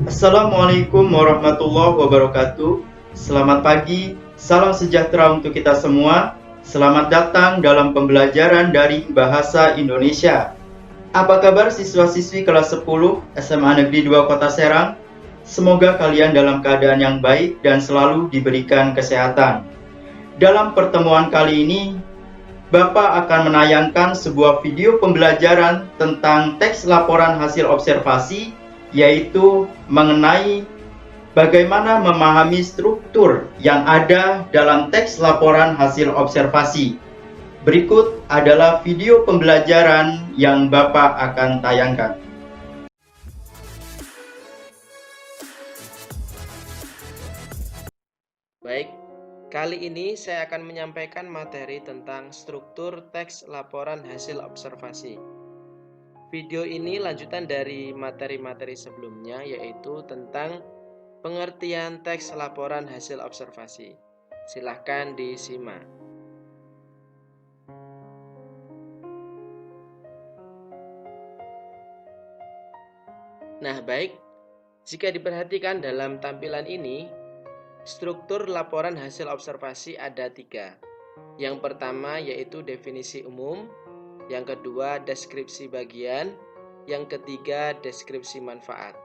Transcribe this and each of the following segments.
Assalamualaikum warahmatullahi wabarakatuh. Selamat pagi, salam sejahtera untuk kita semua. Selamat datang dalam pembelajaran dari Bahasa Indonesia. Apa kabar siswa-siswi kelas 10 SMA Negeri 2 Kota Serang? Semoga kalian dalam keadaan yang baik dan selalu diberikan kesehatan. Dalam pertemuan kali ini, Bapak akan menayangkan sebuah video pembelajaran tentang teks laporan hasil observasi, yaitu mengenai bagaimana memahami struktur yang ada dalam teks laporan hasil observasi. Berikut adalah video pembelajaran yang Bapak akan tayangkan. Baik, kali ini saya akan menyampaikan materi tentang struktur teks laporan hasil observasi. Video ini lanjutan dari materi-materi sebelumnya, yaitu tentang pengertian teks laporan hasil observasi. Silahkan disimak. Nah, baik, jika diperhatikan dalam tampilan ini, struktur laporan hasil observasi ada 3. Yang pertama yaitu definisi umum, yang kedua deskripsi bagian, yang ketiga deskripsi manfaat.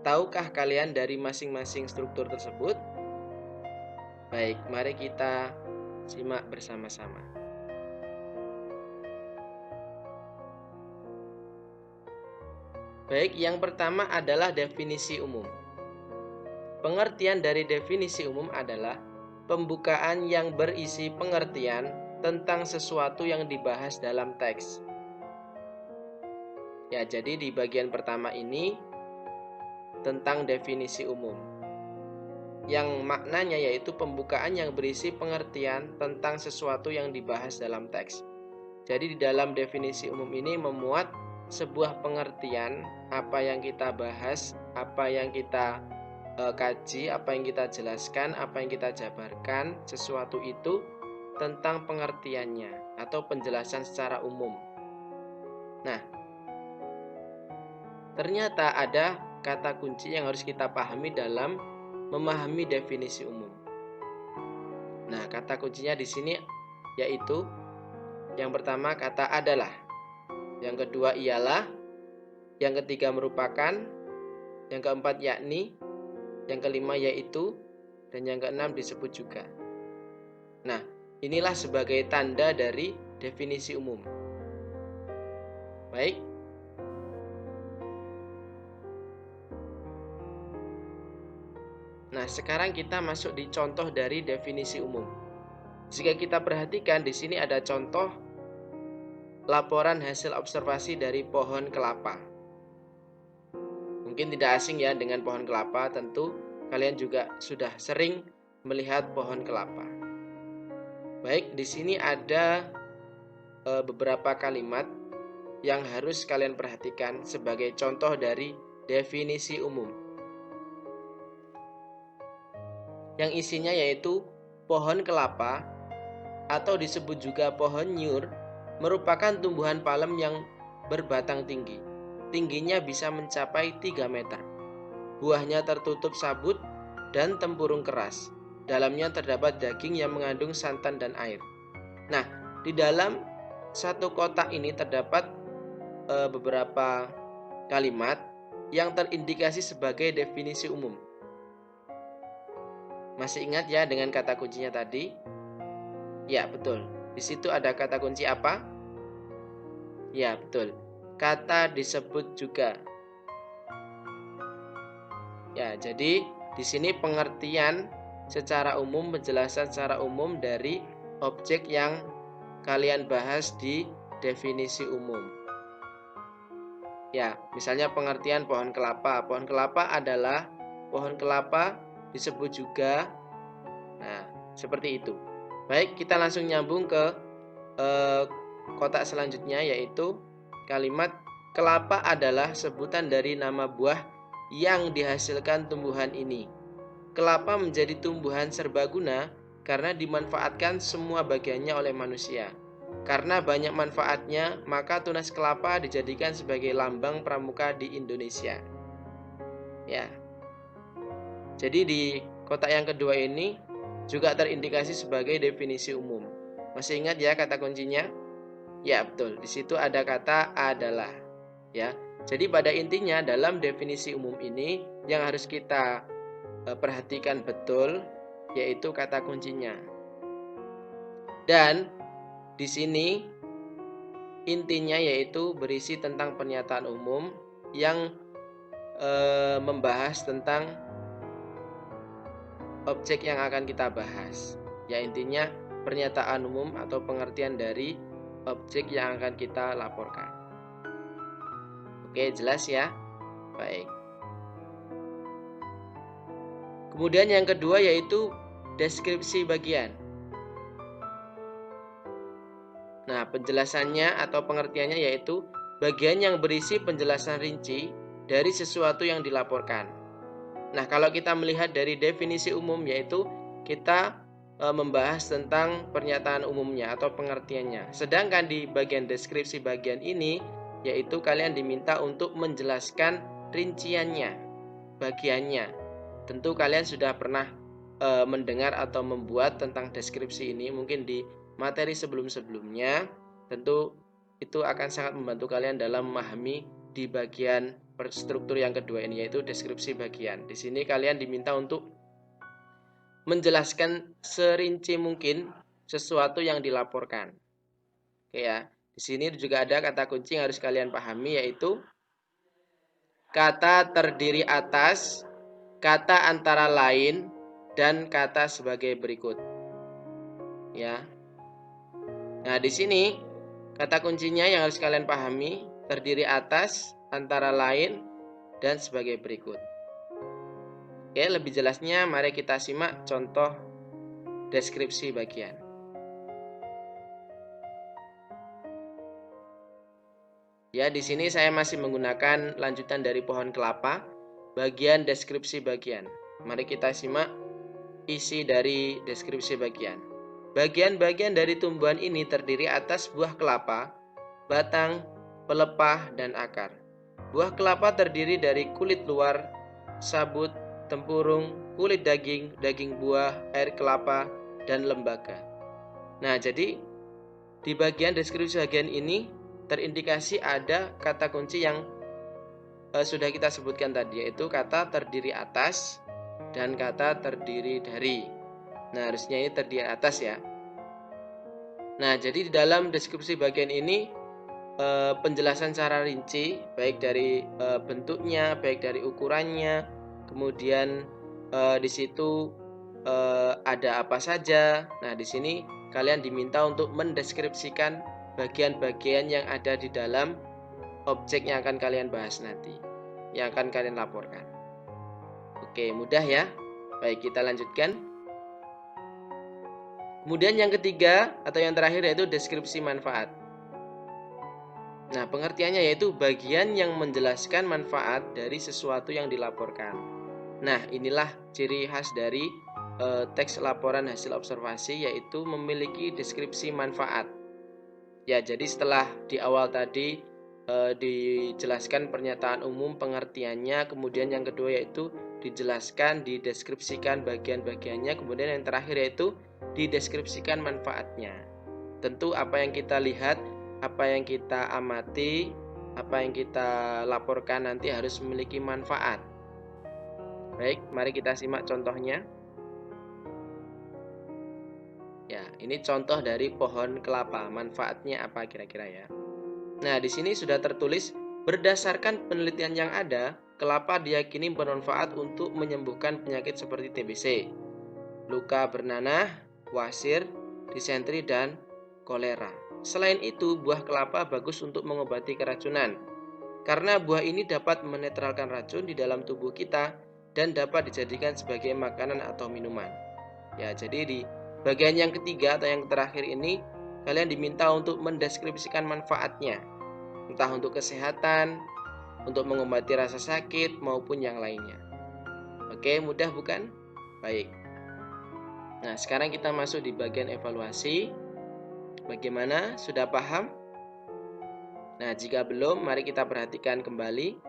Tahukah kalian dari masing-masing struktur tersebut? Baik, mari kita simak bersama-sama. Baik, yang pertama adalah definisi umum. Pengertian dari definisi umum adalah pembukaan yang berisi pengertian tentang sesuatu yang dibahas dalam teks. Ya, jadi di bagian pertama ini tentang definisi umum, yang maknanya yaitu pembukaan yang berisi pengertian tentang sesuatu yang dibahas dalam teks. Jadi di dalam definisi umum ini memuat sebuah pengertian apa yang kita bahas, apa yang kita kaji, apa yang kita jelaskan, apa yang kita jabarkan, sesuatu itu tentang pengertiannya atau penjelasan secara umum. Nah, ternyata ada kata kunci yang harus kita pahami dalam memahami definisi umum. Nah, kata kuncinya di sini yaitu yang pertama kata adalah, yang kedua ialah, yang ketiga merupakan, yang keempat yakni, yang kelima yaitu, dan yang keenam disebut juga. Nah, inilah sebagai tanda dari definisi umum. Baik. Nah, sekarang kita masuk di contoh dari definisi umum. Jika kita perhatikan di sini ada contoh laporan hasil observasi dari pohon kelapa. Mungkin tidak asing ya dengan pohon kelapa, tentu kalian juga sudah sering melihat pohon kelapa. Baik, di sini ada beberapa kalimat yang harus kalian perhatikan sebagai contoh dari definisi umum. Yang isinya yaitu pohon kelapa atau disebut juga pohon nyur merupakan tumbuhan palem yang berbatang tinggi. Tingginya bisa mencapai 3 meter. Buahnya tertutup sabut dan tempurung keras. Dalamnya terdapat daging yang mengandung santan dan air. Nah, di dalam satu kotak ini terdapat beberapa kalimat yang terindikasi sebagai definisi umum. Masih ingat ya dengan kata kuncinya tadi? Ya, betul. Di situ ada kata kunci apa? Ya, betul. Kata disebut juga. Ya, jadi di sini pengertian secara umum, penjelasan secara umum dari objek yang kalian bahas di definisi umum. Ya, misalnya pengertian pohon kelapa. Pohon kelapa adalah pohon kelapa disebut juga. Nah, seperti itu. Baik, kita langsung nyambung ke kotak selanjutnya, yaitu kalimat kelapa adalah sebutan dari nama buah yang dihasilkan tumbuhan ini. Kelapa menjadi tumbuhan serbaguna karena dimanfaatkan semua bagiannya oleh manusia. Karena banyak manfaatnya, maka tunas kelapa dijadikan sebagai lambang pramuka di Indonesia. Ya. Jadi di kotak yang kedua ini juga terindikasi sebagai definisi umum. Masih ingat ya kata kuncinya? Ya, betul. Di situ ada kata adalah. Ya. Jadi pada intinya dalam definisi umum ini yang harus kita perhatikan betul yaitu kata kuncinya. Dan di sini intinya yaitu berisi tentang pernyataan umum yang membahas tentang objek yang akan kita bahas. Ya, intinya pernyataan umum atau pengertian dari objek yang akan kita laporkan. Oke, jelas ya? Baik. Kemudian yang kedua yaitu deskripsi bagian. Nah, penjelasannya atau pengertiannya yaitu bagian yang berisi penjelasan rinci dari sesuatu yang dilaporkan. Nah, kalau kita melihat dari definisi umum yaitu kita membahas tentang pernyataan umumnya atau pengertiannya. Sedangkan di bagian deskripsi bagian ini yaitu kalian diminta untuk menjelaskan rinciannya, bagiannya. Tentu kalian sudah pernah mendengar atau membuat tentang deskripsi ini mungkin di materi sebelum-sebelumnya. Tentu itu akan sangat membantu kalian dalam memahami di bagian struktur yang kedua ini yaitu deskripsi bagian. Di sini kalian diminta untuk menjelaskan serinci mungkin sesuatu yang dilaporkan. Oke ya. Di sini juga ada kata kunci yang harus kalian pahami yaitu kata terdiri atas, kata antara lain, dan kata sebagai berikut. Ya. Nah, di sini kata kuncinya yang harus kalian pahami terdiri atas, antara lain, dan sebagai berikut. Oke, lebih jelasnya mari kita simak contoh deskripsi bagian. Ya, di sini saya masih menggunakan lanjutan dari pohon kelapa, bagian deskripsi bagian. Mari kita simak isi dari deskripsi bagian. Bagian-bagian dari tumbuhan ini terdiri atas buah kelapa, batang, pelepah, dan akar. Buah kelapa terdiri dari kulit luar, sabut, tempurung, kulit daging, daging buah, air kelapa, dan lembaga. Nah, jadi di bagian deskripsi bagian ini terindikasi ada kata kunci yang sudah kita sebutkan tadi, yaitu kata terdiri atas dan kata terdiri dari. Nah, harusnya ini terdiri atas ya. Nah, jadi di dalam deskripsi bagian ini penjelasan secara rinci baik dari bentuknya, baik dari ukurannya, kemudian di situ ada apa saja. Nah, di sini kalian diminta untuk mendeskripsikan bagian-bagian yang ada di dalam objek yang akan kalian bahas nanti, yang akan kalian laporkan. Oke, mudah ya. Baik, kita lanjutkan. Kemudian yang ketiga atau yang terakhir yaitu deskripsi manfaat. Nah, pengertiannya yaitu bagian yang menjelaskan manfaat dari sesuatu yang dilaporkan. Nah, inilah ciri khas dari teks laporan hasil observasi yaitu memiliki deskripsi manfaat. Ya, jadi setelah di awal tadi dijelaskan pernyataan umum pengertiannya, kemudian yang kedua yaitu dijelaskan, dideskripsikan bagian-bagiannya, kemudian yang terakhir yaitu dideskripsikan manfaatnya. Tentu apa yang kita lihat, apa yang kita amati, apa yang kita laporkan nanti harus memiliki manfaat. Baik, mari kita simak contohnya. Ya, ini contoh dari pohon kelapa. Manfaatnya apa kira-kira ya? Nah, di sini sudah tertulis berdasarkan penelitian yang ada, kelapa diyakini bermanfaat untuk menyembuhkan penyakit seperti TBC, luka bernanah, wasir, disentri, dan kolera. Selain itu, buah kelapa bagus untuk mengobati keracunan, karena buah ini dapat menetralkan racun di dalam tubuh kita dan dapat dijadikan sebagai makanan atau minuman. Ya, jadi di bagian yang ketiga atau yang terakhir ini, kalian diminta untuk mendeskripsikan manfaatnya, entah untuk kesehatan, untuk mengobati rasa sakit, maupun yang lainnya. Oke, mudah bukan? Baik. Nah, sekarang kita masuk di bagian evaluasi. Bagaimana? Sudah paham? Nah, jika belum, mari kita perhatikan kembali.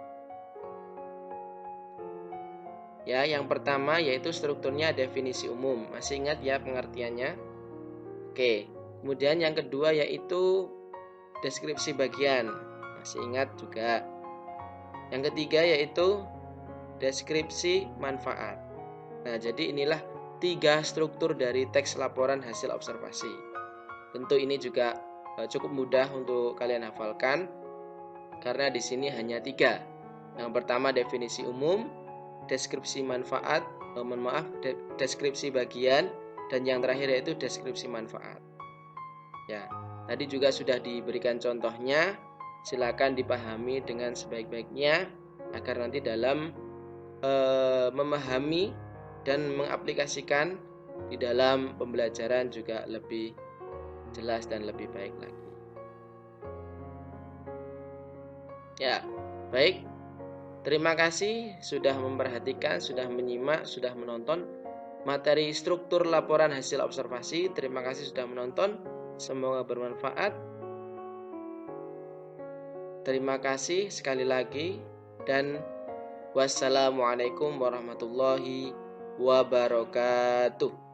Ya, yang pertama yaitu strukturnya definisi umum. Masih ingat ya pengertiannya? Oke. Kemudian yang kedua yaitu deskripsi bagian. Masih ingat juga. Yang ketiga yaitu deskripsi manfaat. Nah, jadi inilah 3 struktur dari teks laporan hasil observasi. Tentu ini juga cukup mudah untuk kalian hafalkan karena di sini hanya 3. Yang pertama definisi umum, deskripsi manfaat, deskripsi bagian, dan yang terakhir yaitu deskripsi manfaat. Ya, tadi juga sudah diberikan contohnya. Silakan dipahami dengan sebaik-baiknya agar nanti dalam memahami dan mengaplikasikan di dalam pembelajaran juga lebih jelas dan lebih baik lagi. Ya, baik. Terima kasih sudah memperhatikan, sudah menyimak, sudah menonton materi struktur laporan hasil observasi. Terima kasih sudah menonton. Semoga bermanfaat. Terima kasih sekali lagi dan wassalamualaikum warahmatullahi wabarakatuh.